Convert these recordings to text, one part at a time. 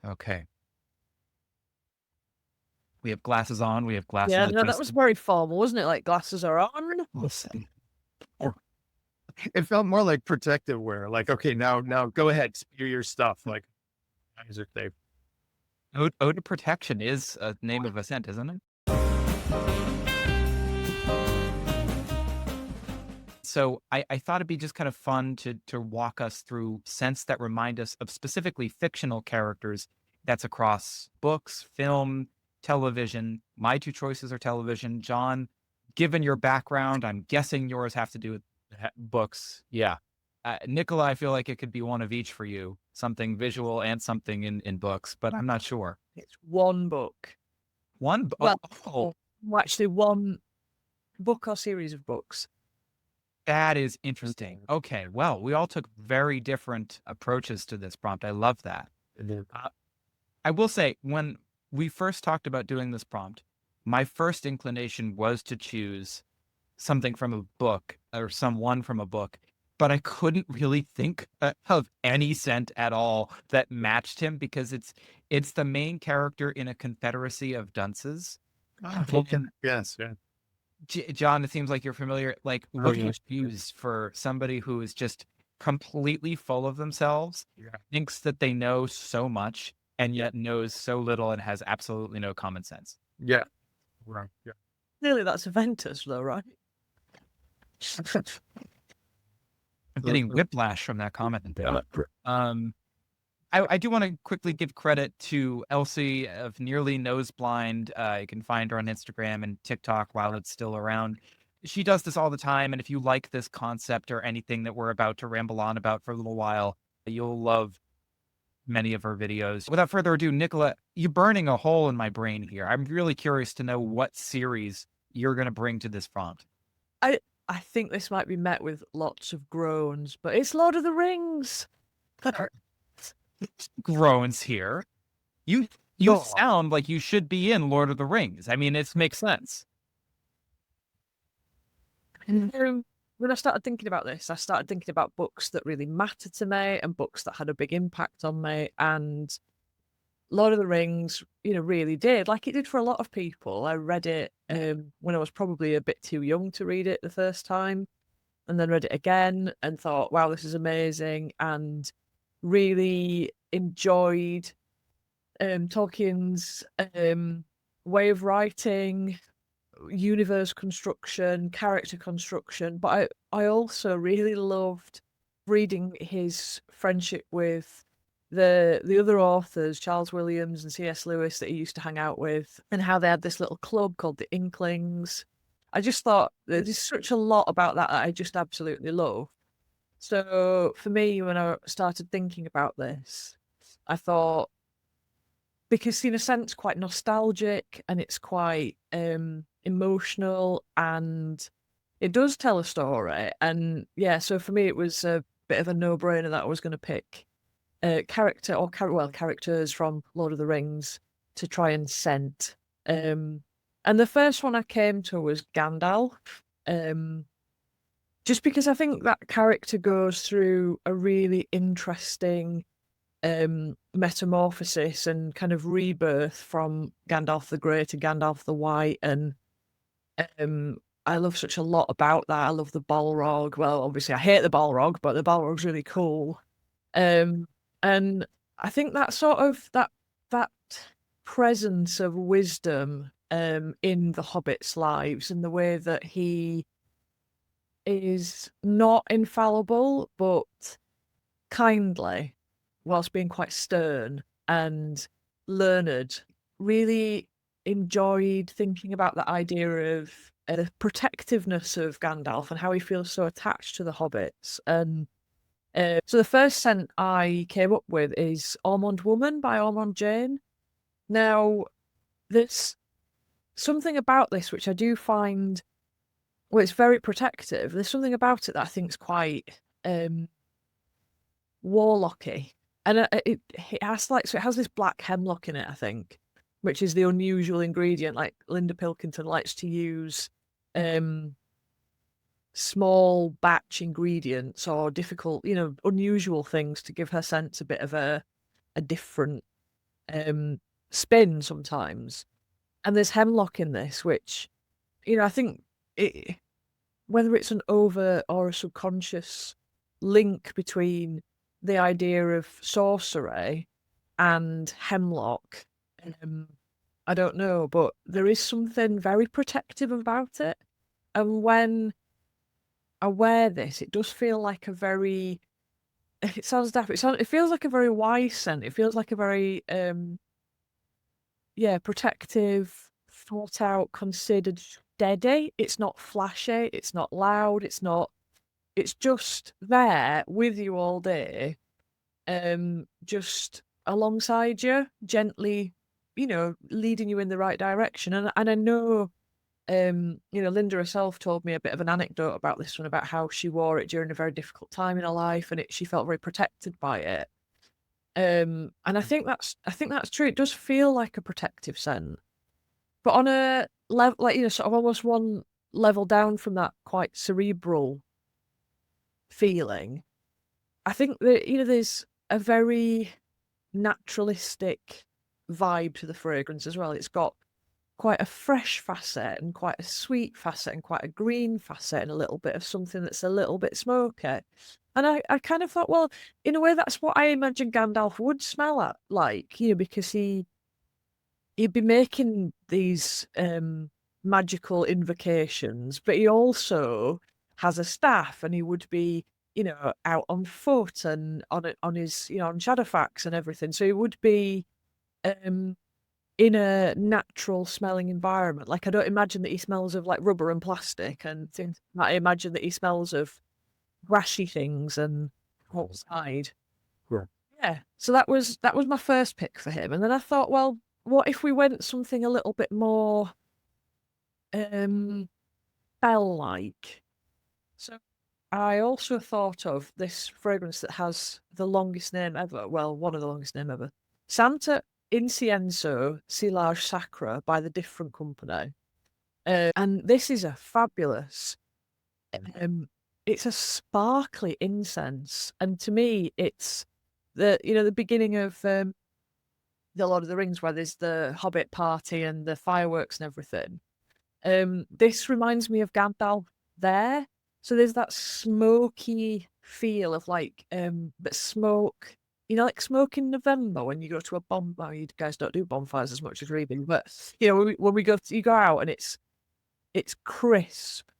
Okay. We have glasses on. We have glasses Yeah, no, that was adjusted. very formal, wasn't it? Like glasses are on. Listen. It felt more like protective wear. Like, okay, now go ahead, spew your stuff. Like, eyes are safe. Ode to Protection is a name of a scent, isn't it? So I thought it'd be just kind of fun to walk us through scents that remind us of specifically fictional characters that's across books, film, television. My two choices are television. John, given your background, I'm guessing yours have to do with books. Yeah. Nicola, I feel like it could be one of each for you, something visual and something in books, but I'm not sure. It's one book. Oh, Well, oh, well, actually, one book or series of books. that is interesting. Okay, well, we all took very different approaches to this prompt. I love that. Uh, I will say, when we first talked about doing this prompt, my first inclination was to choose something from a book or someone from a book, but I couldn't really think of any scent at all that matched him because it's the main character in a confederacy of dunces. Ah, Okay. yes, yeah. John, it seems like you're familiar. Like, Oh, what do you yes. choose for somebody who is just completely full of themselves, Yeah. thinks that they know so much, and yet knows so little and has absolutely no common sense? Yeah. Right. Yeah. Clearly, that's Aventus, though, right? I'm getting whiplash from that comment. Yeah. Um, I do want to quickly give credit to Elsie of Nearly Noseblind. You can find her on Instagram and TikTok while it's still around. She does this all the time, and if you like this concept or anything that we're about to ramble on about for a little while, you'll love many of her videos. Without further ado, Nicola, you're burning a hole in my brain here. I'm really curious to know what series you're going to bring to this prompt. I think this might be met with lots of groans, but it's Lord of the Rings. Groans here. You Oh, sound like you should be in Lord of the Rings. I mean, it makes sense. When I started thinking about this, I started thinking about books that really mattered to me and books that had a big impact on me. And Lord of the Rings, really did. Like it did for a lot of people. I read it when I was probably a bit too young to read it the first time, and then read it again and thought, wow, this is amazing. And really enjoyed Tolkien's way of writing, universe construction, character construction, but I also really loved reading his friendship with the other authors, Charles Williams and C.S. Lewis, that he used to hang out with, and how they had this little club called the Inklings. I just thought there's such a lot about that I just absolutely love. So for me, when I started thinking about this, I thought, because in a sense quite nostalgic and it's quite emotional and it does tell a story. And yeah, so for me it was a bit of a no-brainer that I was going to pick characters from Lord of the Rings to try and scent. And the first one I came to was Gandalf. Just because I think that character goes through a really interesting metamorphosis and kind of rebirth from Gandalf the Grey to Gandalf the White, and I love such a lot about that. I love the Balrog. Well, obviously I hate the Balrog, but the Balrog's really cool. And I think that sort of that presence of wisdom in the Hobbits' lives and the way that he is not infallible but kindly whilst being quite stern and learned. Really enjoyed thinking about the idea of the protectiveness of Gandalf and how he feels so attached to the hobbits. And so the first scent I came up with is Ormond Woman by Ormond Jane. Now, there's something about this which I do find, well, it's very protective. There's something about it that I think is quite warlocky, and it has so it has this black hemlock in it, I think, which is the unusual ingredient. Like Linda Pilkington likes to use small batch ingredients or difficult, unusual things to give her scents a bit of a different spin sometimes. And there's hemlock in this, which, I think whether it's an overt or a subconscious link between the idea of sorcery and hemlock, I don't know, but there is something very protective about it. And when I wear this, it does feel like a very, it sounds daft, it feels like a very wise scent. It feels like a very, protective, thought out, considered, steady. It's not flashy, it's not loud, it's just there with you all day, just alongside you, gently, leading you in the right direction. And I know, Linda herself told me a bit of an anecdote about this one, about how she wore it during a very difficult time in her life, and she felt very protected by it. And I think that's true. It does feel like a protective scent, but on a level, like, sort of almost one level down from that quite cerebral feeling. I think that, there's a very naturalistic vibe to the fragrance as well. It's got quite a fresh facet and quite a sweet facet and quite a green facet and a little bit of something that's a little bit smoky. And I kind of thought, well, in a way, that's what I imagine Gandalf would smell like, because he'd be making these magical invocations, but he also has a staff, and he would be, out on foot and on his, on Shadowfax and everything. So he would be in a natural smelling environment. Like, I don't imagine that he smells of like rubber and plastic and things. I imagine that he smells of brashy things and outside. Yeah. So that was my first pick for him. And then I thought, well, what if we went something a little bit more bell-like? So I also thought of this fragrance that has the longest name ever. Well, one of the longest name ever. Santa Incienso Silage Sacra by the Different Company. And this is a fabulous, it's a sparkly incense. And to me, it's the beginning of the Lord of the Rings, where there's the Hobbit party and the fireworks and everything. This reminds me of Gandalf there. So there's that smoky feel of like, but smoke, like smoke in November when you go to a bonfire. You guys don't do bonfires as much as we do, but when we go, you go out and it's crisp,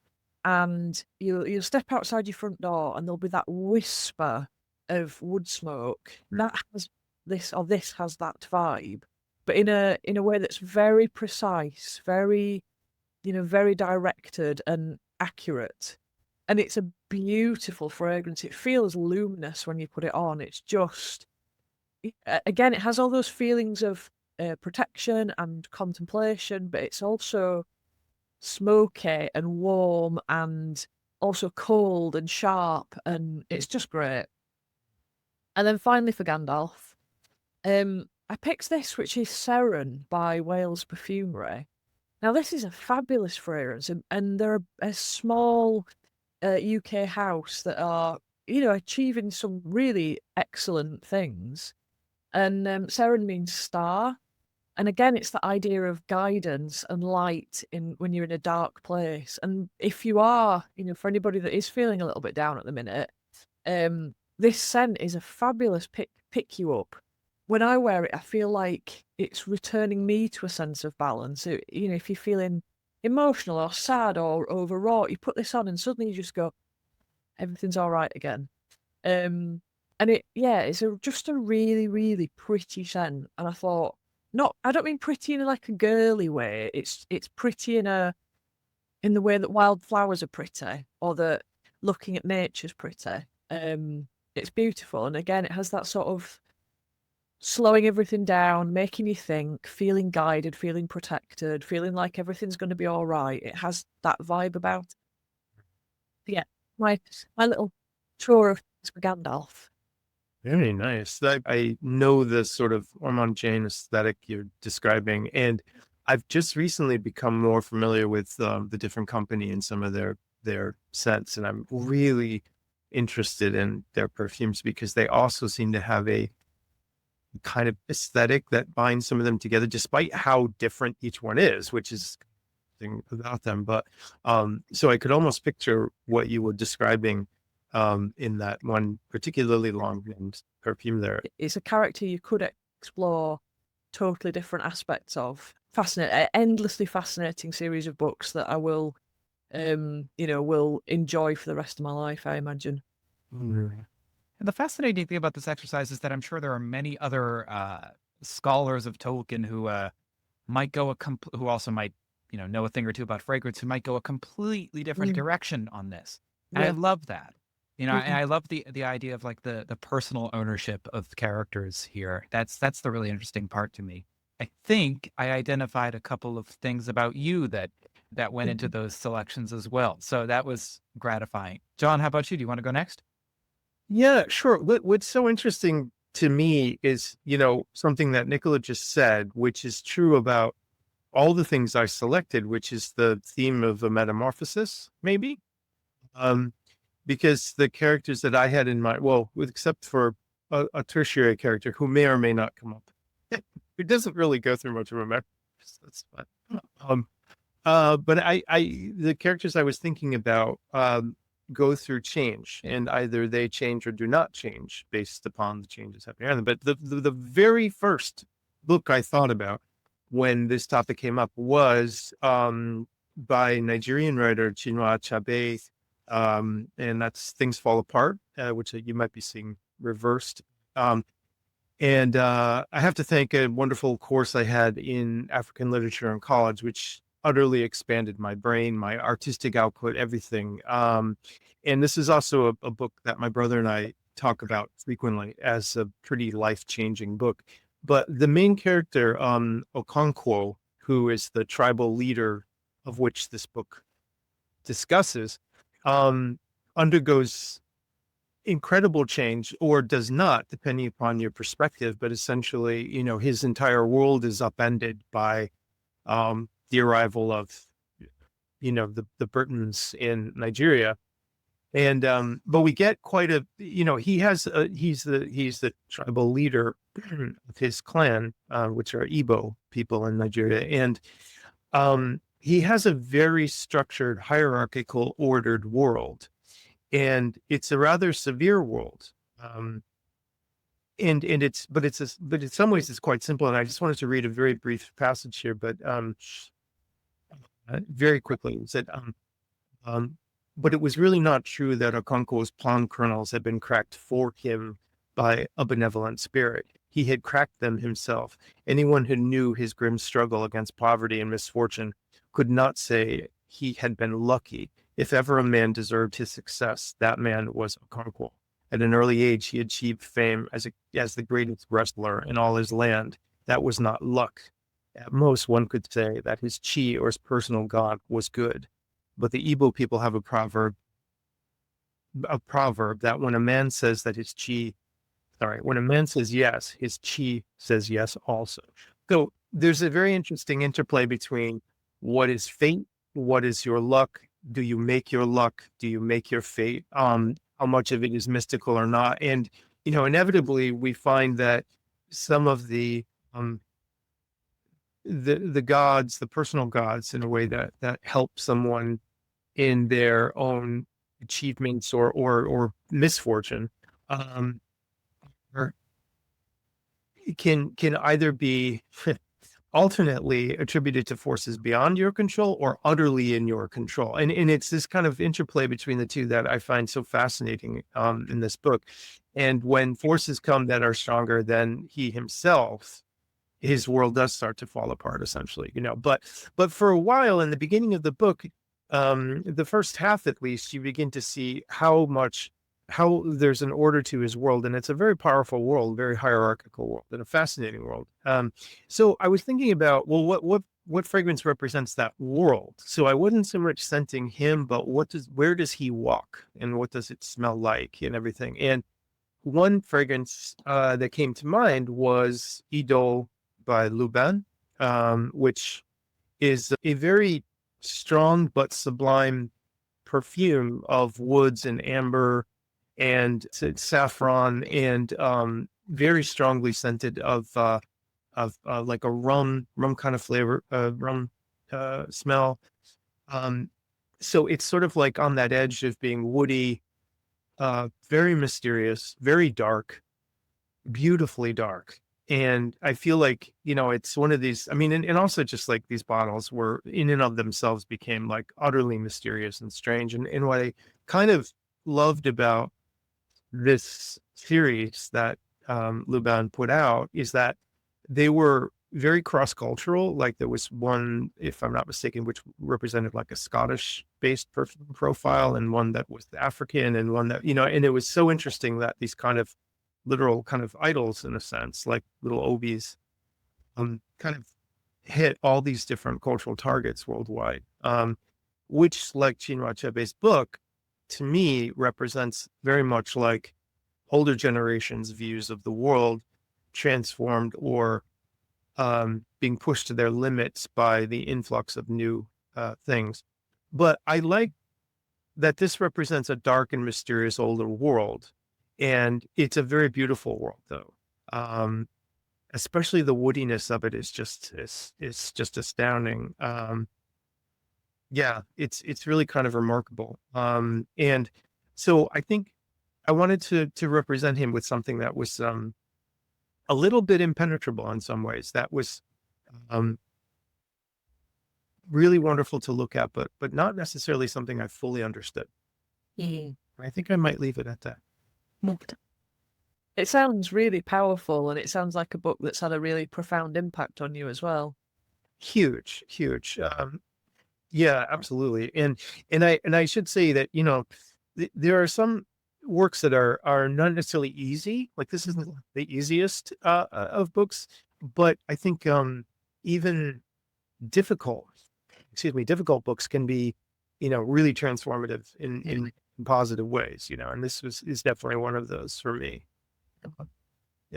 and you'll step outside your front door and there'll be that whisper of wood smoke that has this has that vibe, but in a way that's very precise, very, very directed and accurate. And it's a beautiful fragrance. It feels luminous when you put it on. It's just, again, it has all those feelings of protection and contemplation, but it's also smoky and warm and also cold and sharp, and it's just great. And then finally for Gandalf, I picked this, which is Seren by Wales Perfumery. Now, this is a fabulous fragrance, and they're a small UK house that are, achieving some really excellent things. And Seren means star. And again, it's the idea of guidance and light when you're in a dark place. And if you are, for anybody that is feeling a little bit down at the minute, this scent is a fabulous pick you up. When I wear it, I feel like it's returning me to a sense of balance. So, if you're feeling emotional or sad or overwrought, you put this on and suddenly you just go, everything's all right again. And it's just a really, really pretty scent. And I thought, I don't mean pretty in like a girly way. It's pretty in the way that wildflowers are pretty, or that looking at nature's pretty. It's beautiful. And again, it has that sort of slowing everything down, making you think, feeling guided, feeling protected, feeling like everything's going to be all right. It has that vibe about it. Yeah, my little tour of Gandalf. Very nice. I know the sort of Ormond Jane aesthetic you're describing, and I've just recently become more familiar with the Different Company and some of their scents, and I'm really interested in their perfumes because they also seem to have a kind of aesthetic that binds some of them together, despite how different each one is, which is thing about them. But so I could almost picture what you were describing in that one particularly long named perfume there. It's a character you could explore totally different aspects of. Fascinating, endlessly fascinating series of books that I will, will enjoy for the rest of my life, I imagine. And the fascinating thing about this exercise is that I'm sure there are many other scholars of Tolkien who might go who also might, know a thing or two about fragrance, who might go a completely different direction on this. And I Yeah. love that. And Mhm. I love the idea of like the personal ownership of the characters here. That's the really interesting part to me. I think I identified a couple of things about you that went into those selections as well. So that was gratifying. John, how about you? Do you want to go next? Yeah, sure. What's so interesting to me is, something that Nicola just said, which is true about all the things I selected, which is the theme of a metamorphosis, maybe. Because the characters that I had in mind, well, except for a tertiary character who may or may not come up, who doesn't really go through much of a metamorphosis. That's fine. But the characters I was thinking about, go through change, and either they change or do not change based upon the changes happening around them. But the very first book I thought about when this topic came up was by Nigerian writer Chinua Achebe, and that's Things Fall Apart, which you might be seeing reversed. And I have to thank a wonderful course I had in African literature in college, which utterly expanded my brain, my artistic output, everything. And this is also a book that my brother and I talk about frequently as a pretty life-changing book. But the main character, Okonkwo, who is the tribal leader of which this book discusses, undergoes incredible change, or does not, depending upon your perspective. But essentially, his entire world is upended by the arrival of, the Britons in Nigeria. And but we get quite a, he's the tribal leader of his clan, which are Igbo people in Nigeria. And he has a very structured, hierarchical, ordered world. And it's a rather severe world. And but in some ways it's quite simple. And I just wanted to read a very brief passage here, but very quickly. It said, but it was really not true that Okonkwo's palm kernels had been cracked for him by a benevolent spirit. He had cracked them himself. Anyone who knew his grim struggle against poverty and misfortune could not say he had been lucky. If ever a man deserved his success, that man was Okonkwo. At an early age, he achieved fame as the greatest wrestler in all his land. That was not luck. At most, one could say that his chi, or his personal god, was good. But the Igbo people have a proverb that when a man says yes, his chi says yes also. So there's a very interesting interplay between what is fate, what is your luck, do you make your luck, do you make your fate, how much of it is mystical or not. And, inevitably we find that some of the gods, the personal gods, in a way that help someone in their own achievements or misfortune, or can either be alternately attributed to forces beyond your control or utterly in your control. And it's this kind of interplay between the two that I find so fascinating in this book. And when forces come that are stronger than he himself, his world does start to fall apart, essentially, but for a while in the beginning of the book, the first half, at least, you begin to see how there's an order to his world. And it's a very powerful world, very hierarchical world, and a fascinating world. So I was thinking about, well, what fragrance represents that world? So I wasn't so much scenting him, but where does he walk, and what does it smell like, and everything. And one fragrance that came to mind was Idole by Lubin, which is a very strong but sublime perfume of woods and amber and saffron and very strongly scented of like a rum kind of flavor, rum smell. So it's sort of like on that edge of being woody, very mysterious, very dark, beautifully dark. And I feel like, it's one of these, I mean, and also just like these bottles were in and of themselves became like utterly mysterious and strange. And what I kind of loved about this series that Luban put out is that they were very cross-cultural. Like there was one, if I'm not mistaken, which represented like a Scottish-based profile, and one that was African, and one that, and it was so interesting that these kind of literal kind of idols, in a sense, like little obies, kind of hit all these different cultural targets worldwide, which, like Chinua Achebe's book, to me represents very much like older generations' views of the world transformed or being pushed to their limits by the influx of new things. But I like that this represents a dark and mysterious older world. And it's a very beautiful world, though. Especially the woodiness of it is just astounding. Yeah, it's really kind of remarkable. And so I think I wanted to represent him with something that was a little bit impenetrable in some ways. That was um, really wonderful to look at, but not necessarily something I fully understood. Mm. I think I might leave it at that. It sounds really powerful, and it sounds like a book that's had a really profound impact on you as well. Huge, huge. Yeah, absolutely. And I should say that, there are some works that are not necessarily easy. Like this isn't the easiest of books, but I think even difficult, difficult books can be, really transformative in positive ways, and this is definitely one of those for me.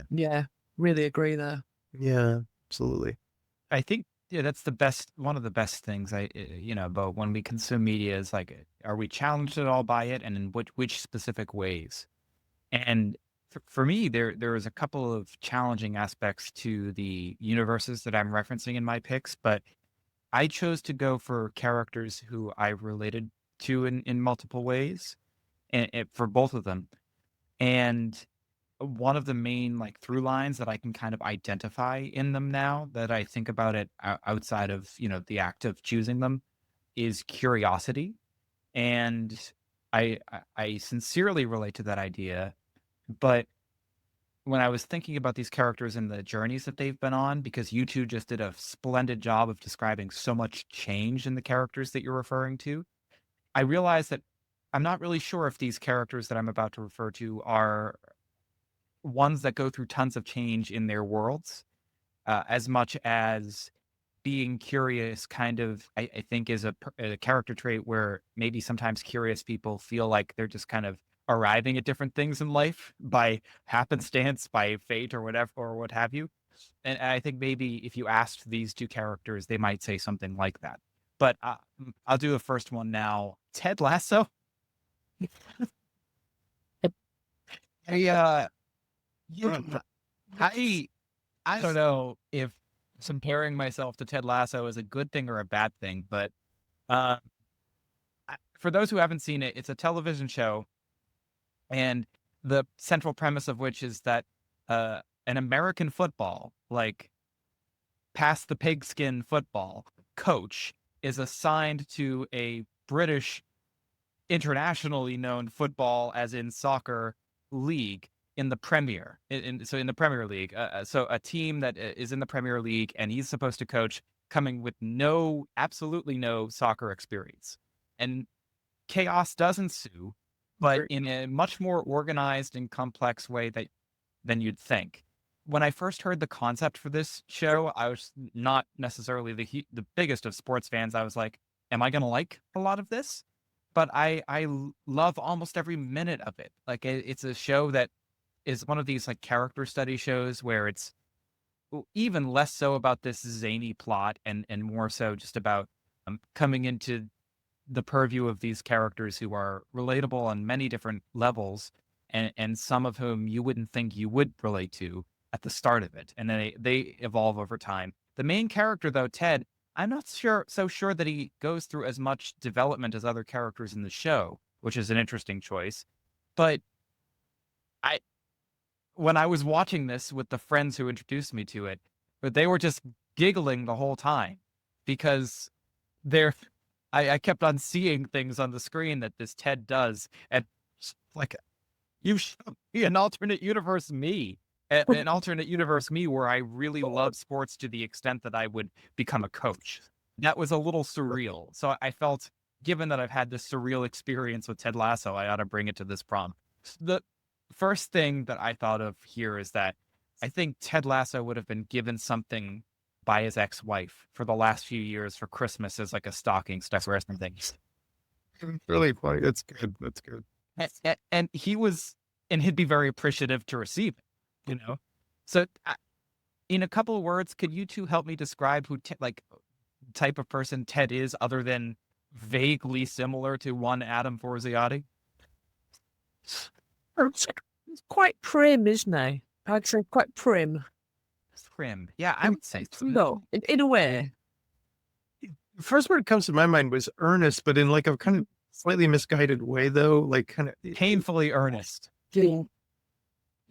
Yeah, really agree there. Yeah, absolutely. I think, yeah, that's one of the best things about when we consume media is like, are we challenged at all by it, and in which specific ways? And for me, there is a couple of challenging aspects to the universes that I'm referencing in my picks, but I chose to go for characters who I related to in multiple ways, and for both of them. And one of the main like through lines that I can kind of identify in them now that I think about it outside of, the act of choosing them is curiosity. And I sincerely relate to that idea. But when I was thinking about these characters and the journeys that they've been on, because you two just did a splendid job of describing so much change in the characters that you're referring to, I realized that I'm not really sure if these characters that I'm about to refer to are ones that go through tons of change in their worlds, as much as being curious kind of, I think, is a character trait where maybe sometimes curious people feel like they're just kind of arriving at different things in life by happenstance, by fate, or whatever, or what have you. And I think maybe if you asked these two characters, they might say something like that. But I'll do the first one now. Ted Lasso. I yeah, I I don't know if comparing myself to Ted Lasso is a good thing or a bad thing, but uh, for those who haven't seen it, it's a television show, and the central premise of which is that an American football, like past the pigskin football coach, is assigned to a British internationally known football, as in soccer, league in the Premier. So in the Premier League, so a team that is in the Premier League, and he's supposed to coach, coming with absolutely no soccer experience, and chaos does ensue, but in a much more organized and complex way than you'd think. When I first heard the concept for this show, I was not necessarily the biggest of sports fans. I was like, am I going to like a lot of this? But I love almost every minute of it. Like it's a show that is one of these like character study shows where it's even less so about this zany plot and more so just about coming into the purview of these characters who are relatable on many different levels, and some of whom you wouldn't think you would relate to at the start of it, and then they evolve over time. The main character, though, Ted, I'm not so sure that he goes through as much development as other characters in the show, which is an interesting choice. But I when I was watching this with the friends who introduced me to it, but they were just giggling the whole time because they're I kept on seeing things on the screen that this Ted does, and it's like, you showed me an alternate universe me, an alternate universe me where I really love sports to the extent that I would become a coach. That was a little surreal. So I felt, given that I've had this surreal experience with Ted Lasso, I ought to bring it to this prom. The first thing that I thought of here is that I think Ted Lasso would have been given something by his ex-wife for the last few years for Christmas as like a stocking stuffer or something. Really funny. That's good. That's good. And he'd be very appreciative to receive it, So, in a couple of words, could you two help me describe who, type of person Ted is, other than vaguely similar to one Adam Forziati? It's quite prim, isn't he? I'd say quite prim. Prim. Yeah, I would say so. No, in a way. The first word that comes to my mind was earnest, but in like a kind of slightly misguided way, though. Like kind of Painfully earnest. Yeah.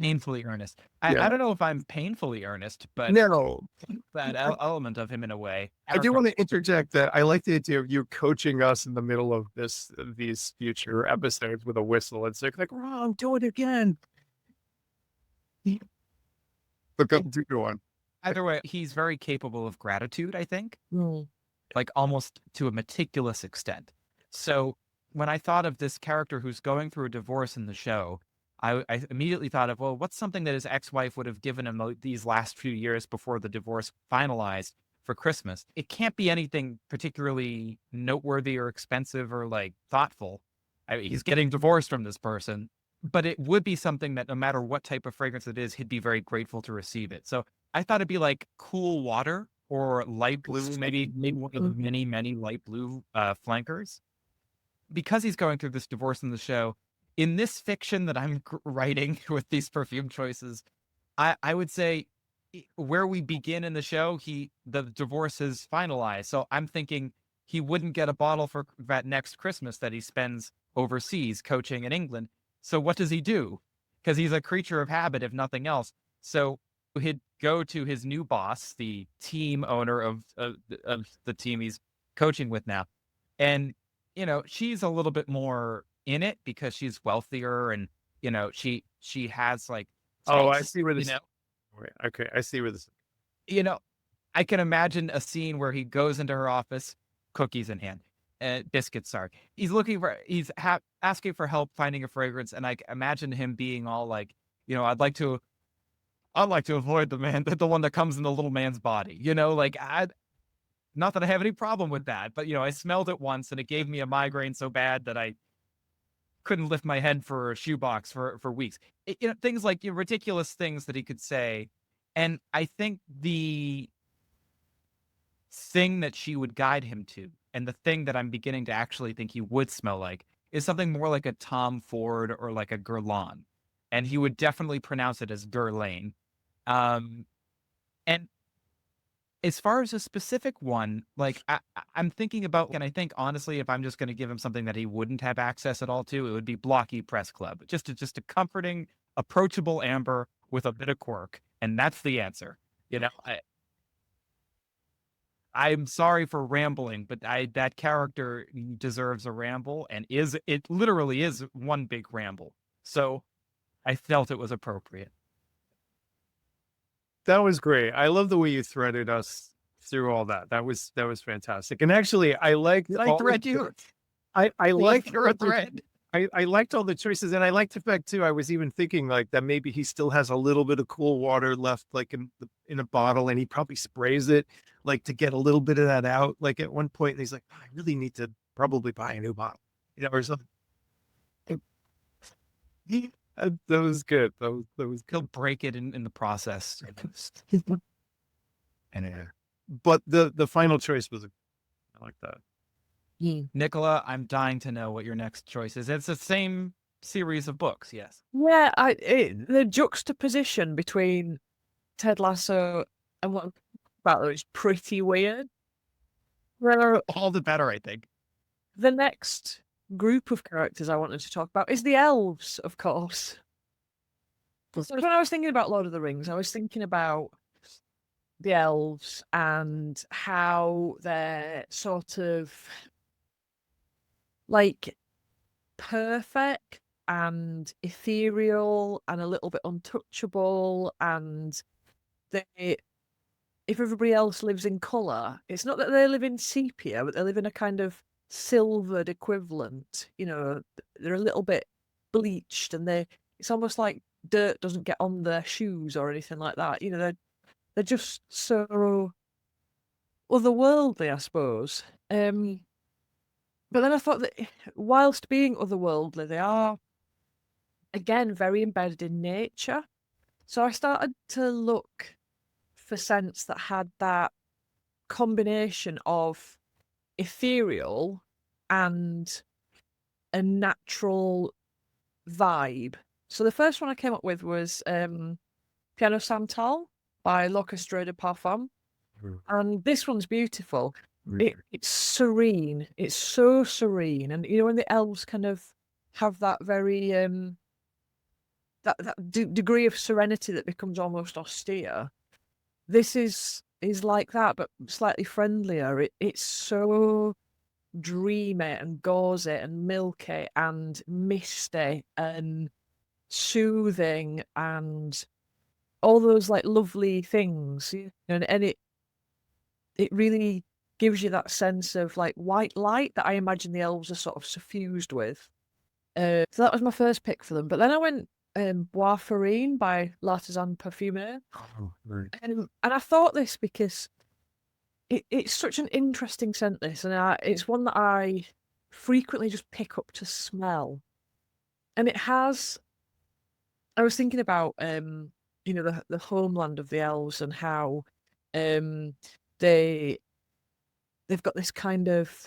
Painfully earnest. Yeah. I don't know if I'm painfully earnest, but no. that element of him in a way. I do want to interject that I like the idea of you coaching us in the middle of these future episodes with a whistle. It's like wrong, do it again. But go on. Either way, he's very capable of gratitude, I think. Mm. Like almost to a meticulous extent. So when I thought of this character who's going through a divorce in the show, I immediately thought of, well, what's something that his ex-wife would have given him these last few years before the divorce finalized for Christmas? It can't be anything particularly noteworthy or expensive or like thoughtful. He's getting divorced from this person, but it would be something that no matter what type of fragrance it is, he'd be very grateful to receive it. So I thought it'd be like cool water or light blue, maybe one of the many, many light blue flankers. Because he's going through this divorce in the show, in this fiction that I'm writing with these perfume choices, I would say where we begin in the show, the divorce is finalized. So I'm thinking he wouldn't get a bottle for that next Christmas that he spends overseas coaching in England. So what does he do? Because he's a creature of habit, if nothing else. So he'd go to his new boss, the team owner of the team he's coaching with now. And, she's a little bit more in it because she's wealthier and, she has like, Oh, I taste, see where this. Okay, I see where this. I can imagine a scene where he goes into her office, cookies in hand, biscuits, sorry. He's asking for help finding a fragrance. And I imagine him being all like, I'd like to avoid the one that comes in the little man's body, not that I have any problem with that, but I smelled it once and it gave me a migraine so bad that I couldn't lift my head for a shoebox for weeks. Things like ridiculous things that he could say. And I think the thing that she would guide him to, and the thing that I'm beginning to actually think he would smell like, is something more like a Tom Ford or like a Guerlain. And he would definitely pronounce it as Guerlain. And as far as a specific one, like I'm thinking about, and I think honestly, if I'm just going to give him something that he wouldn't have access at all to, it would be Blocky Press Club. Just a comforting, approachable amber with a bit of quirk, and that's the answer. I'm sorry for rambling, but that character deserves a ramble, and it literally is one big ramble. So I felt it was appropriate. That was great. I love the way you threaded us through all that. That was fantastic. And actually, I liked. Did I thread you? I liked your thread. I liked all the choices, and I liked the fact too. I was even thinking like that maybe he still has a little bit of cool water left, like in a bottle, and he probably sprays it like to get a little bit of that out. Like at one point, and he's like, I really need to probably buy a new bottle, or something. That was good. That was He'll break it in the process. But the final choice was, I like that. Nicola, I'm dying to know what your next choice is. It's the same series of books. Yes. Yeah, the juxtaposition between Ted Lasso and what I'm about is pretty weird. Well, All the better, I think. the next group of characters I wanted to talk about is the elves, of course. So when I was thinking about Lord of the Rings, I was thinking about the elves and how they're sort of like perfect and ethereal and a little bit untouchable, and they, if everybody else lives in colour, it's not that they live in sepia, but they live in a kind of silvered equivalent. You know, they're a little bit bleached, and it's almost like dirt doesn't get on their shoes or anything like that. You know, they're just so otherworldly, I suppose. But then I thought that whilst being otherworldly, they are, again, very embedded in nature. So I started to look for scents that had that combination of ethereal and a natural vibe. So the first one I came up with was Piano Santal by L'Orchestre de Parfum. And this one's beautiful. It's serene. It's so serene. And you know, when the elves kind of have that very degree of serenity that becomes almost austere, this is like that, but slightly friendlier. It's so dreamy and gauzy and milky and misty and soothing and all those like lovely things, you know, and it really gives you that sense of like white light that I imagine the elves are sort of suffused with. So that was my first pick for them. But then I went Bois Farine by L'Artisan Parfumeur. And I thought this because it's such an interesting scent, this, and it's one that I frequently just pick up to smell. And it has, I was thinking about, you know, the homeland of the elves and how they've got this kind of,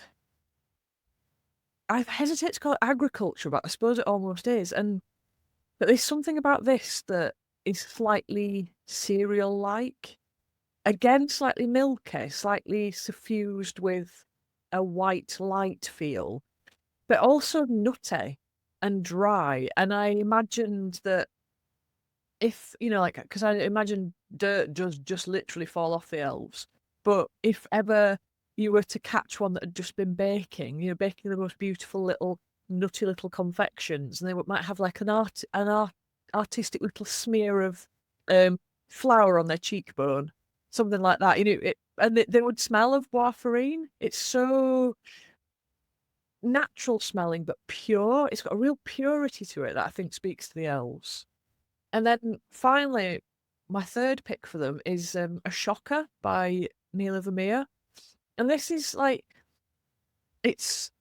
I hesitate to call it agriculture, but I suppose it almost is. But there's something about this that is slightly cereal-like. Again, slightly milky, slightly suffused with a white light feel, but also nutty and dry. And I imagined that if, you know, like, because I imagine dirt does just literally fall off the elves. But if ever you were to catch one that had just been baking, you know, baking the most beautiful little nutty little confections, and they might have like an artistic little smear of flour on their cheekbone, something like that, you know, and they would smell of Bois Farine. It's so natural smelling, but pure. It's got a real purity to it that I think speaks to the elves. And then finally, my third pick for them is A Shocker by Neil Vermeer. And this is like, it's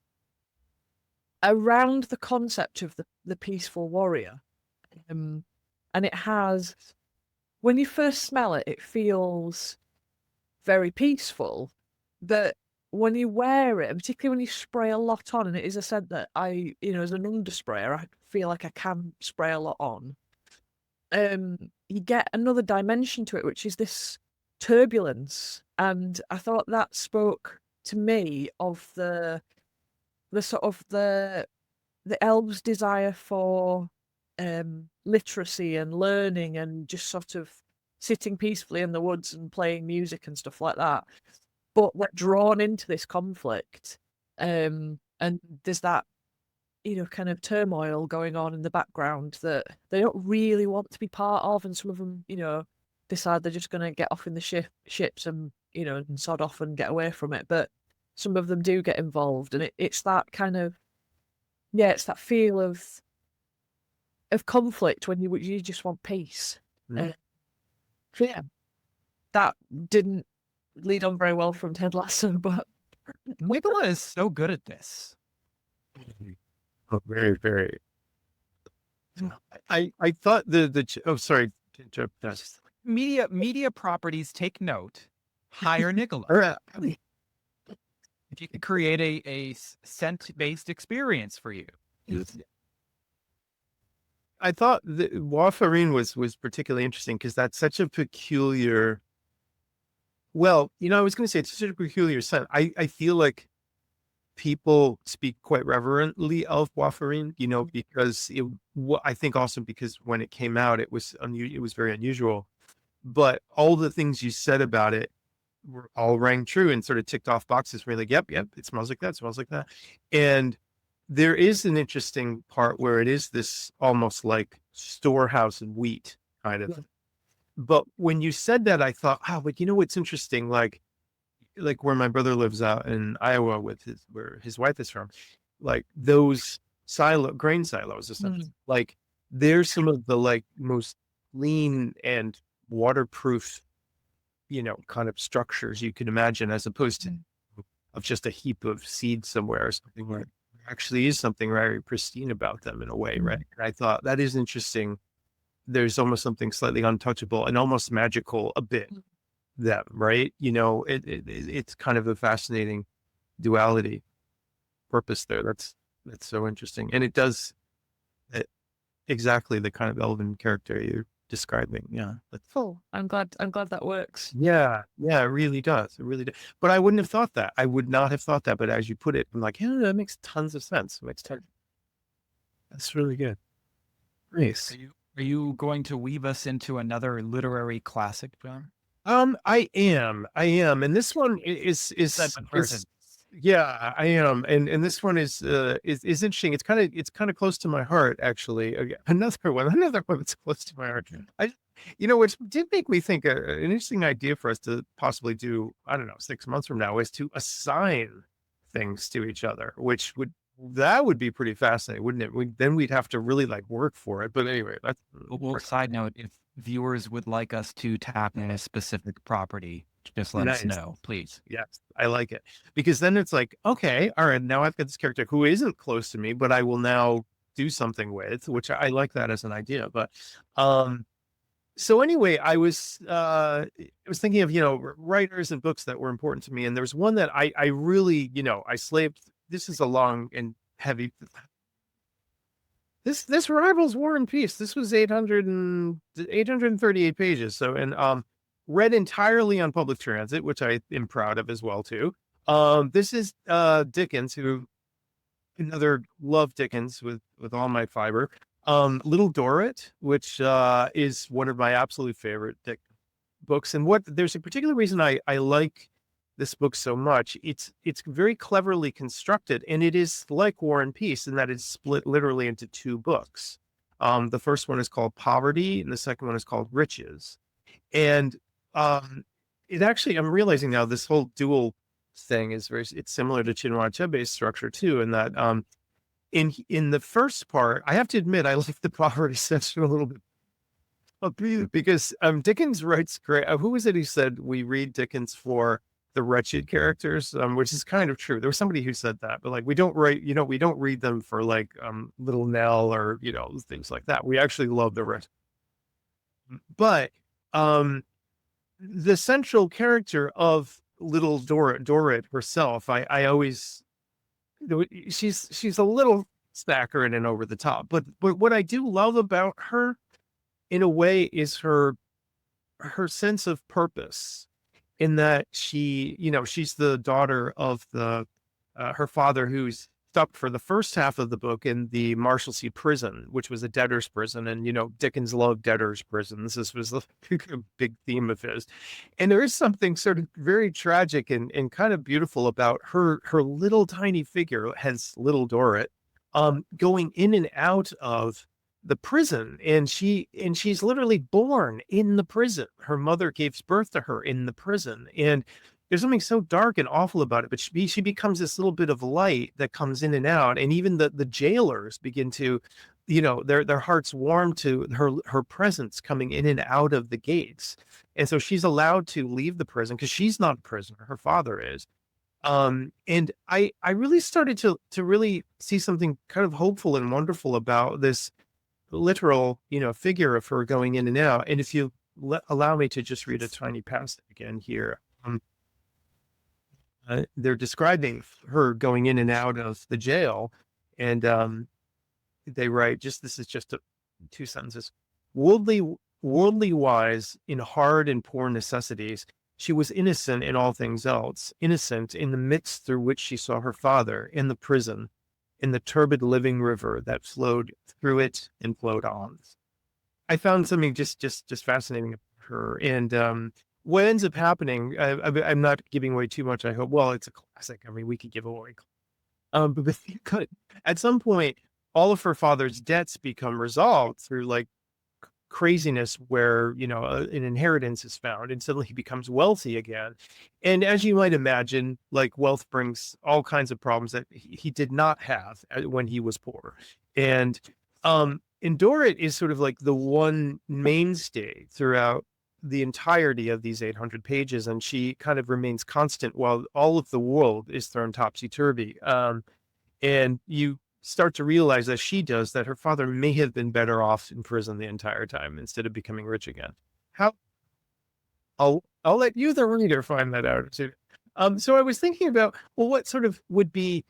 around the concept of the peaceful warrior. And it has, when you first smell it, it feels very peaceful. But when you wear it, and particularly when you spray a lot on, and it is a scent that I, you know, as an undersprayer, I feel like I can spray a lot on. You get another dimension to it, which is this turbulence. And I thought that spoke to me of the sort of the elves' desire for literacy and learning and just sort of sitting peacefully in the woods and playing music and stuff like that. But we're drawn into this conflict. And there's that, you know, kind of turmoil going on in the background that they don't really want to be part of. And some of them, you know, decide they're just going to get off in the ships and, you know, and sod off and get away from it. But some of them do get involved. And it's that kind of, yeah, it's that feel of conflict when you just want peace. So yeah, that didn't lead on very well from Ted Lasso, but Wiggler is so good at this. Oh, very, very. I thought oh, sorry to interrupt that. Media properties take note. Hire Nicola. If you could create a scent-based experience for you. I thought the Warfarin was particularly interesting because that's such a peculiar. Well, I was going to say it's such a peculiar scent. I feel like people speak quite reverently of Warfarin, because I think also because when it came out, it was it was very unusual. But all the things you said about it were all rang true and sort of ticked off boxes where you're like, yep, it smells like that, it smells like that. And there is an interesting part where it is this almost like storehouse and wheat kind of. Yeah. But when you said that, I thought, but what's interesting? Like where my brother lives out in Iowa where his wife is from, like those grain silos or something. Like there's some of the like most lean and waterproof, kind of structures you can imagine, as opposed to of just a heap of seeds somewhere or something where there actually is something very pristine about them in a way, right? And I thought that is interesting. There's almost something slightly untouchable and almost magical a bit. That, right? It's kind of a fascinating duality purpose there. That's so interesting. And it does exactly the kind of elven character you're describing. Yeah. Cool. I'm glad that works. Yeah. Yeah, it really does. It really does. But I wouldn't have thought that. I would not have thought that. But as you put it, I'm like, yeah, that makes tons of sense. That's really good. Nice. Are you going to weave us into another literary classic, John? I am, and this one is yeah, I am, and this one is interesting. It's kind of close to my heart, actually. Another one that's close to my heart. Which did make me think an interesting idea for us to possibly do. I don't know, 6 months from now, is to assign things to each other, which would be pretty fascinating, wouldn't it? Then we'd have to really like work for it. But anyway, that's side note, if viewers would like us to tap in a specific property, just let us know, please. Yes, I like it, because then it's like, okay, all right, now I've got this character who isn't close to me, but I will now do something with, which I like that as an idea. But so anyway, I was thinking of writers and books that were important to me, and there was one that I really I slaved. This is a long and heavy. This rivals War and Peace. This was 838 pages. So, and read entirely on public transit, which I am proud of as well too. This is Dickens, who love Dickens with all my fiber. Little Dorrit, which is one of my absolute favorite books. And there's a particular reason I like this book so much. It's very cleverly constructed, and it is like War and Peace in that it's split literally into two books. The first one is called Poverty, and the second one is called Riches. And it actually, I'm realizing now, this whole dual thing it's similar to Chinua Achebe's structure too, in that in the first part, I have to admit, I like the poverty section a little bit because Dickens writes great. Who was it who said we read Dickens for the wretched characters, which is kind of true. There was somebody who said that, but like we don't read them for like Little Nell or things like that. We actually love the rest. But the central character of little Dorrit herself, I always, she's a little saccharine and over the top. But what I do love about her, in a way, is her sense of purpose. In that she's the daughter of her father, who's stuck for the first half of the book in the Marshalsea prison, which was a debtor's prison. And, Dickens loved debtor's prisons. This was a big theme of his. And there is something sort of very tragic and kind of beautiful about her little tiny figure, hence Little Dorrit, going in and out of the prison, and she's literally born in the prison. Her mother gave birth to her in the prison, and there's something so dark and awful about it. But she becomes this little bit of light that comes in and out, and even the jailers begin to, their hearts warm to her presence coming in and out of the gates, and so she's allowed to leave the prison because she's not a prisoner. Her father is. And I really started to really see something kind of hopeful and wonderful about this literal, figure of her going in and out. And if you allow me to just read a tiny passage again here, they're describing her going in and out of the jail, and they write, this is just two sentences. Worldly wise in hard and poor necessities, she was innocent in all things else, innocent in the midst through which she saw her father, in the prison, in the turbid living river that flowed through it and flowed on. I found something just fascinating about her. And what ends up happening, I'm not giving away too much, I hope. Well, it's a classic. I mean, we could give away. But at some point, all of her father's debts become resolved through like craziness where, an inheritance is found, and suddenly he becomes wealthy again. And as you might imagine, like wealth brings all kinds of problems that he did not have when he was poor. And Dorrit is sort of like the one mainstay throughout the entirety of these 800 pages, and she kind of remains constant while all of the world is thrown topsy-turvy. And you start to realize, as she does, that her father may have been better off in prison the entire time instead of becoming rich again. I'll let you, the reader, find that out. So I was thinking about, well, what sort of would be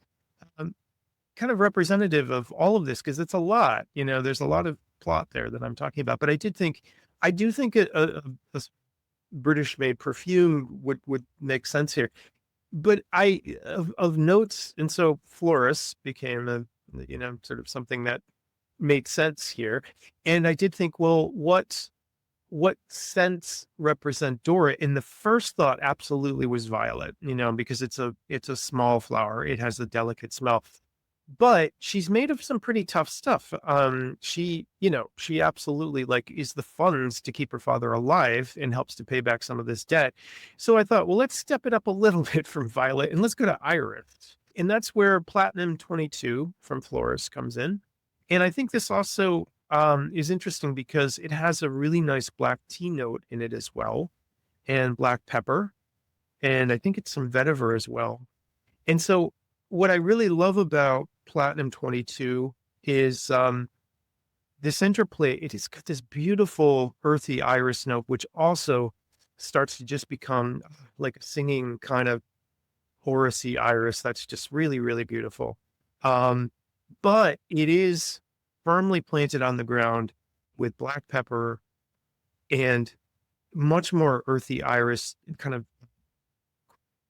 kind of representative of all of this, because it's a lot. There's a lot of plot there that I'm talking about. But I do think a British-made perfume would make sense here. But of notes, and so florists became a sort of something that made sense here. And I did think, well, what scents represent Dorrit? And the first thought absolutely was violet, because it's a small flower. It has a delicate smell. But she's made of some pretty tough stuff. She absolutely is the funds to keep her father alive and helps to pay back some of this debt. So I thought, well, let's step it up a little bit from violet and let's go to iris. And that's where Platinum 22 from Florist comes in. And I think this also is interesting because it has a really nice black tea note in it as well, and black pepper. And I think it's some vetiver as well. And so what I really love about Platinum 22 is this interplay. It has got this beautiful earthy iris note, which also starts to just become like a singing kind of Horusy iris that's just really, really beautiful. But it is firmly planted on the ground with black pepper and much more earthy iris, kind of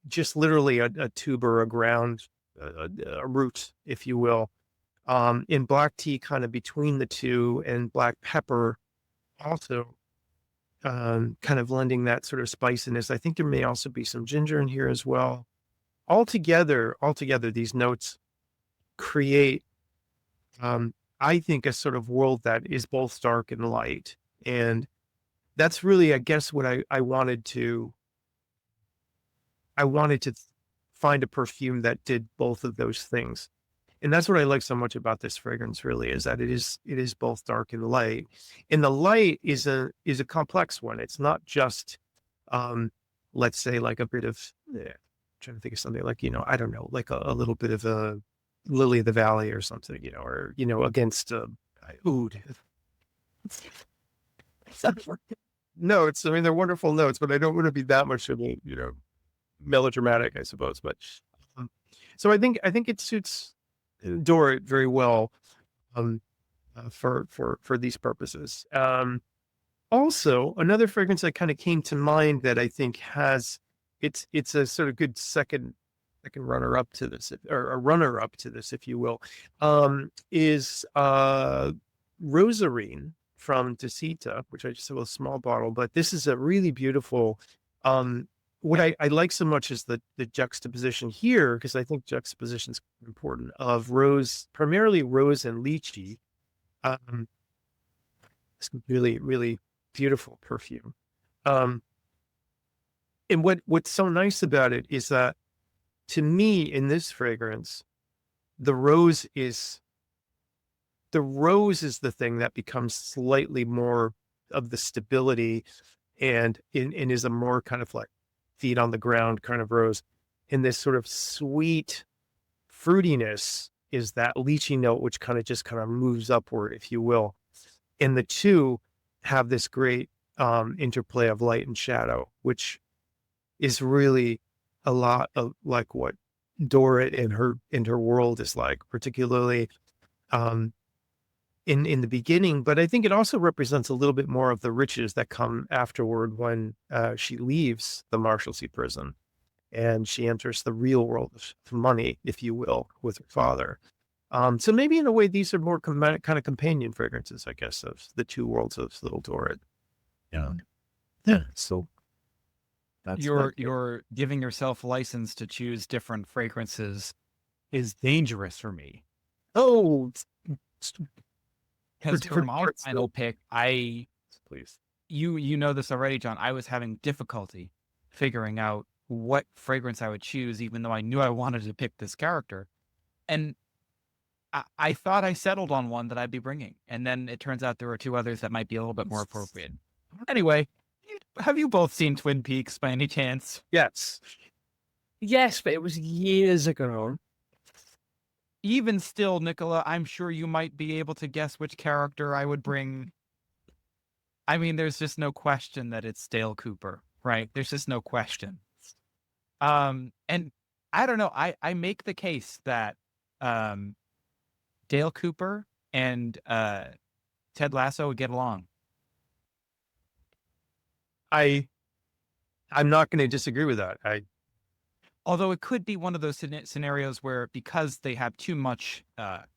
just literally a tuber, a ground, a root, if you will. In black tea, kind of between the two, and black pepper also kind of lending that sort of spiciness. I think there may also be some ginger in here as well. Altogether, these notes create, I think, a sort of world that is both dark and light. And that's really, I guess, what I wanted to find a perfume that did both of those things. And that's what I like so much about this fragrance, really, is that it is both dark and light. And the light is a complex one. It's not just, let's say, like a bit of, trying to think of something like, I don't know, like a little bit of a Lily of the Valley or something, or, against oud. Notes. I mean, they're wonderful notes, but I don't want to be that much of a, melodramatic, I suppose. But so I think it suits Dorrit very well for these purposes. Also, another fragrance that kind of came to mind that I think has it's a sort of good second runner up to this, or a runner up to this, if you will, is Rosarine from Tacita, which I just have a small bottle, but this is a really beautiful. What I like so much is the juxtaposition here, because I think juxtaposition is important, of rose, primarily rose and lychee. It's really, really beautiful perfume. And what's so nice about it is that, to me, in this fragrance, the rose is the thing that becomes slightly more of the stability, and is a more kind of like feet on the ground kind of rose. And this sort of sweet fruitiness is that lychee note, which kind of moves upward, if you will. And the two have this great interplay of light and shadow, which is really a lot of like what Dorrit in her world is like, particularly in the beginning, but I think it also represents a little bit more of the riches that come afterward when she leaves the Marshalsea prison and she enters the real world of money, if you will, with her father. So maybe in a way, these are more kind of companion fragrances, I guess, of the two worlds of Little Dorrit. Yeah. Yeah. So that's You're giving yourself license to choose different fragrances is dangerous for me. oh, Because for different my parts. final pick, Please. you know this already, John. I was having difficulty figuring out what fragrance I would choose, even though I knew I wanted to pick this character. And I thought I settled on one that I'd be bringing. And then it turns out there were two others that might be a little bit more appropriate. Anyway, have you both seen Twin Peaks by any chance? Yes. Yes, but it was years ago. Even still, Nicola, I'm sure you might be able to guess which character I would bring. I mean, there's just no question that it's Dale Cooper, right? There's just no question. And I don't know, I make the case that Dale Cooper and Ted Lasso would get along. I'm not going to disagree with that. Although it could be one of those scenarios where, because they have too much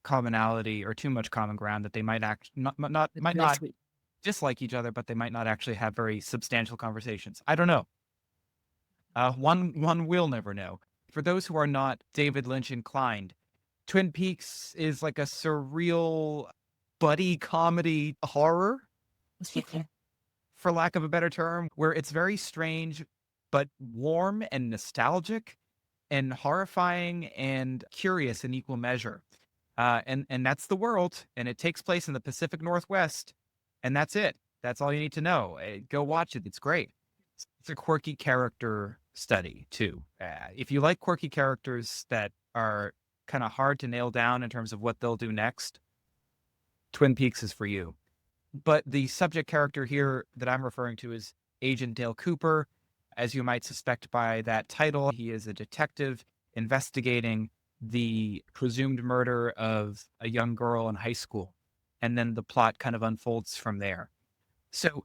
commonality or too much common ground, that they might not dislike each other, but they might not actually have very substantial conversations. I don't know. One will never know. For those who are not David Lynch inclined, Twin Peaks is like a surreal buddy comedy horror, for lack of a better term, where it's very strange, but warm and nostalgic and horrifying and curious in equal measure. And that's the world, and it takes place in the Pacific Northwest, and that's it. That's all you need to know. Go watch it. It's great. It's a quirky character study, too. If you like quirky characters that are kind of hard to nail down in terms of what they'll do next, Twin Peaks is for you. But the subject character here that I'm referring to is Agent Dale Cooper. As you might suspect by that title, he is a detective investigating the presumed murder of a young girl in high school. And then the plot kind of unfolds from there. So,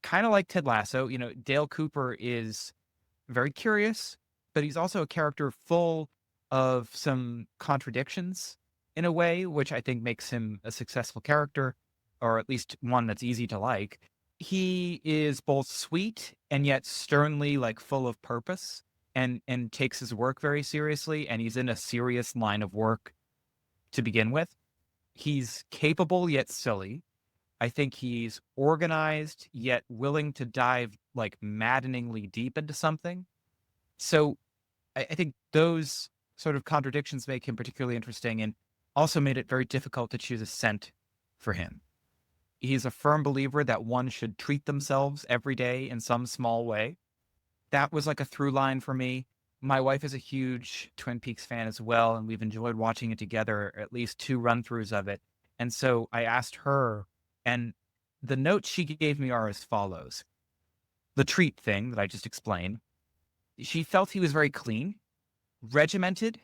kind of like Ted Lasso, Dale Cooper is very curious, but he's also a character full of some contradictions in a way, which I think makes him a successful character, or at least one that's easy to like. He is both sweet and yet sternly full of purpose, and takes his work very seriously, and he's in a serious line of work to begin with. He's capable yet silly. I think he's organized yet willing to dive maddeningly deep into something. So I think those sort of contradictions make him particularly interesting, and also made it very difficult to choose a scent for him. He's a firm believer that one should treat themselves every day in some small way. That was like a through line for me. My wife is a huge Twin Peaks fan as well, and we've enjoyed watching it together, at least 2 run-throughs of it. And so I asked her, and the notes she gave me are as follows. The treat thing that I just explained. She felt he was very clean, regimented,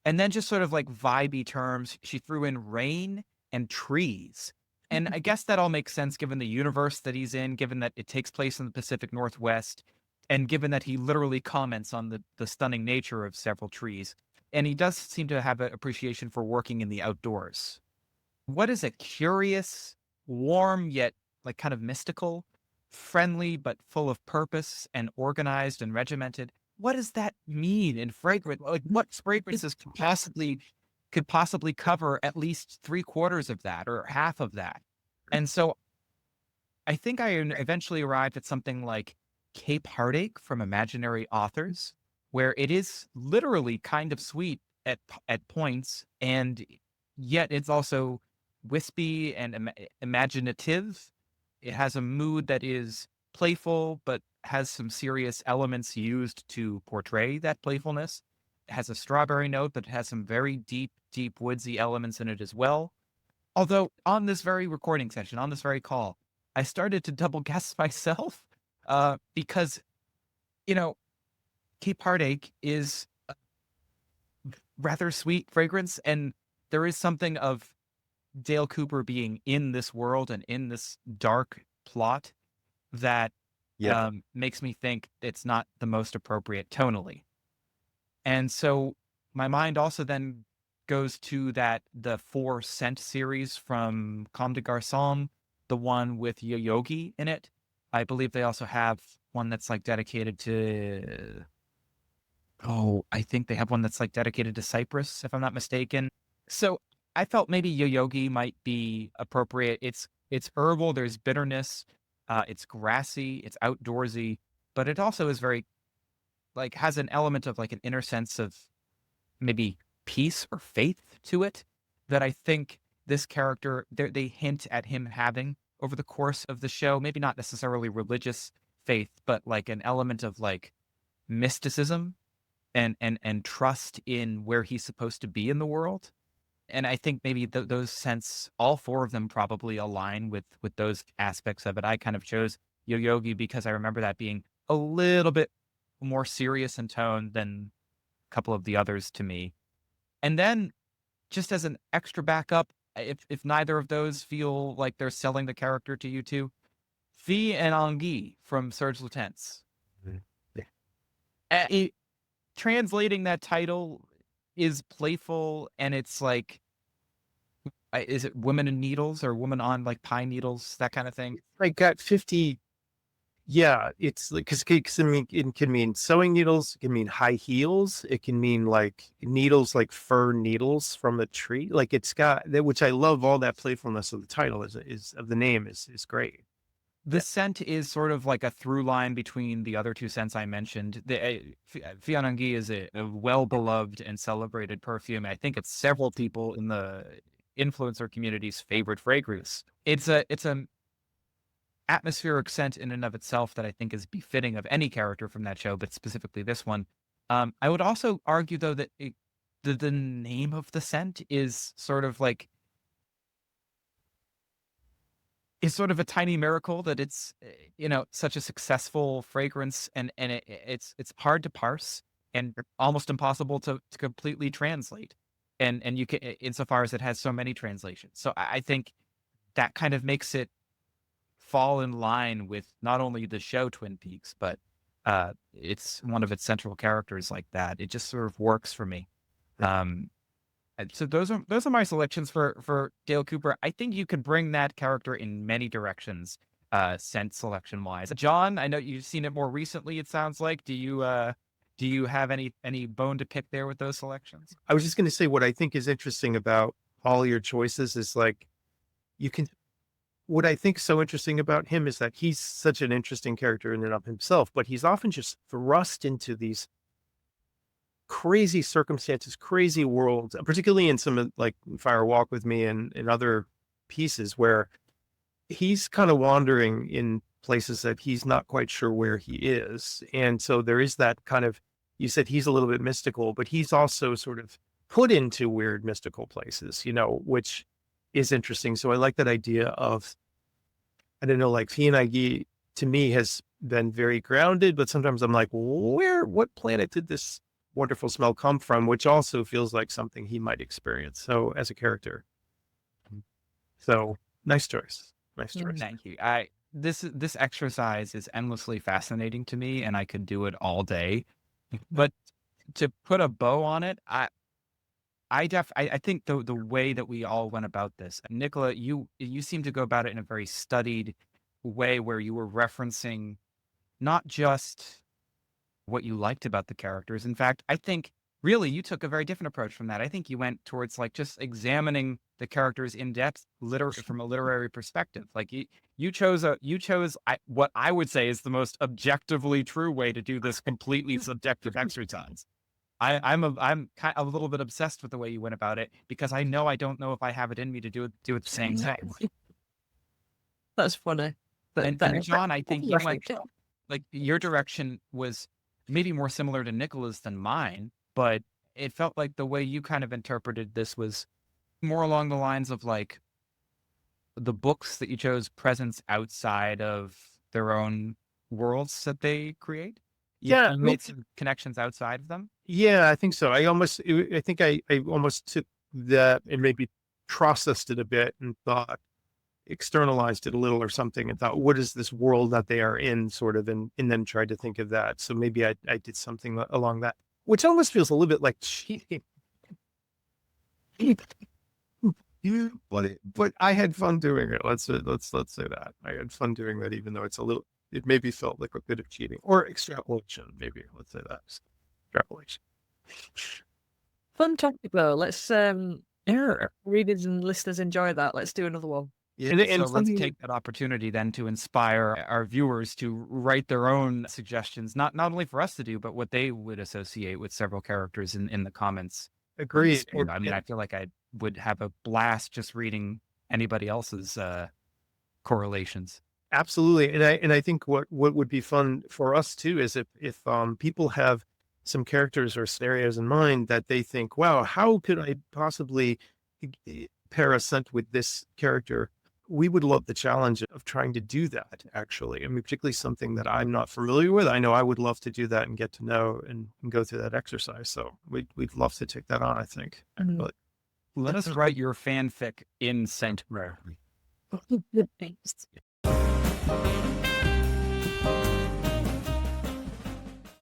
and then just sort of vibey terms. She threw in rain and trees. And I guess that all makes sense given the universe that he's in, given that it takes place in the Pacific Northwest, and given that he literally comments on the stunning nature of several trees. And he does seem to have an appreciation for working in the outdoors. What is a curious, warm, yet kind of mystical, friendly, but full of purpose and organized and regimented? What does that mean in fragrance? What fragrances could possibly cover at least 3/4 of that or half of that? And so I think I eventually arrived at something like Cape Heartache from Imaginary Authors, where it is literally kind of sweet at points, and yet it's also wispy and imaginative. It has a mood that is playful, but has some serious elements used to portray that playfulness. It has a strawberry note, but it has some very deep, deep woodsy elements in it as well. Although on this very recording session, on this very call, I started to double guess myself because, Cape Heartache is a rather sweet fragrance, and there is something of Dale Cooper being in this world and in this dark plot that makes me think it's not the most appropriate tonally. And so my mind also then goes to the 4 Scent series from Comme des Garçons, the one with Yoyogi in it. I believe they also have one that's like dedicated to, I think they have one that's like dedicated to Cyprus, if I'm not mistaken. So I felt maybe Yoyogi might be appropriate. It's herbal, there's bitterness, it's grassy, it's outdoorsy, but it also is very like has an element of like an inner sense of maybe peace or faith to it that I think this character they hint at him having over the course of the show. Maybe not necessarily religious faith, but like an element of like mysticism and trust in where he's supposed to be in the world. And I think maybe those sense, all 4 of them probably align with those aspects of it. I kind of chose Yoyogi because I remember that being a little bit more serious in tone than a couple of the others to me. And then just as an extra backup, if neither of those feel like they're selling the character to you two, Fee and Anguille from Surge Lieutenants. Translating that title is playful, and it's like, is it women in needles or woman on like pine needles, that kind of thing? I got 50. Yeah, it's like because I mean, it can mean sewing needles, it can mean high heels, it can mean like needles, like fir needles from a tree. Like it's got that, which I love. All that playfulness of the title is of the name is great. The scent is sort of like a through line between the other 2 scents I mentioned. The Fianangi is a well-beloved and celebrated perfume. I think it's several people in the influencer community's favorite fragrance. It's a atmospheric scent in and of itself that I think is befitting of any character from that show, but specifically this one. I would also argue, though, that the name of the scent is sort of like is sort of a tiny miracle that it's such a successful fragrance, and it's hard to parse and almost impossible to completely translate, and you can, insofar as it has so many translations. So I think that kind of makes it fall in line with not only the show Twin Peaks, but it's one of its central characters like that. It just sort of works for me. So those are my selections for Dale Cooper. I think you could bring that character in many directions, scent selection wise. John, I know you've seen it more recently. It sounds like. Do you have any bone to pick there with those selections? I was just going to say what I think is interesting about all your choices is like you can. What I think so interesting about him is that he's such an interesting character in and of himself, but he's often just thrust into these crazy circumstances, crazy worlds, particularly in some of like Fire Walk with Me and other pieces where he's kind of wandering in places that he's not quite sure where he is. And so there is that kind of, you said he's a little bit mystical, but he's also sort of put into weird mystical places, which is interesting. So I like that idea of, I don't know, like Fianagi to me has been very grounded, but sometimes I'm like, what planet did this wonderful smell come from? Which also feels like something he might experience. So as a character. So nice choice. Nice choice. Thank you. This exercise is endlessly fascinating to me, and I could do it all day. But to put a bow on it, I think the way that we all went about this, Nicola, you seem to go about it in a very studied way where you were referencing not just what you liked about the characters. In fact, I think really you took a very different approach from that. I think you went towards like just examining the characters in depth, from a literary perspective. Like you chose what I would say is the most objectively true way to do this completely subjective exercise. I'm kind of a little bit obsessed with the way you went about it because I don't know if I have it in me to do it the same thing. That's funny. And John, I think you went like your direction was maybe more similar to Nicola's than mine, but it felt like the way you kind of interpreted this was more along the lines of like the books that you chose presence outside of their own worlds that they create. Yeah, You made some connections outside of them. Yeah, I think so. I think I almost took that and maybe processed it a bit and thought, externalized it a little or something and thought, what is this world that they are in sort of, and then tried to think of that. So maybe I did something along that, which almost feels a little bit like cheating. But I had fun doing it. Let's say that I had fun doing that, even though it maybe felt like a bit of cheating or extrapolation. Maybe let's say that extrapolation. Fun topic though. Let's readers and listeners enjoy that. Let's do another one. Yeah, So let's take that opportunity then to inspire our viewers to write their own suggestions, not only for us to do, but what they would associate with several characters in the comments. agreed. I mean, I feel like I would have a blast just reading anybody else's correlations. Absolutely. And I think what would be fun for us too is if people have some characters or scenarios in mind that they think, wow, how could I possibly pair a scent with this character? We would love the challenge of trying to do that, actually. I mean, particularly something that I'm not familiar with. I know I would love to do that and get to know and go through that exercise. So we'd love to take that on, I think. But Let us write your fanfic in scent. Thanks.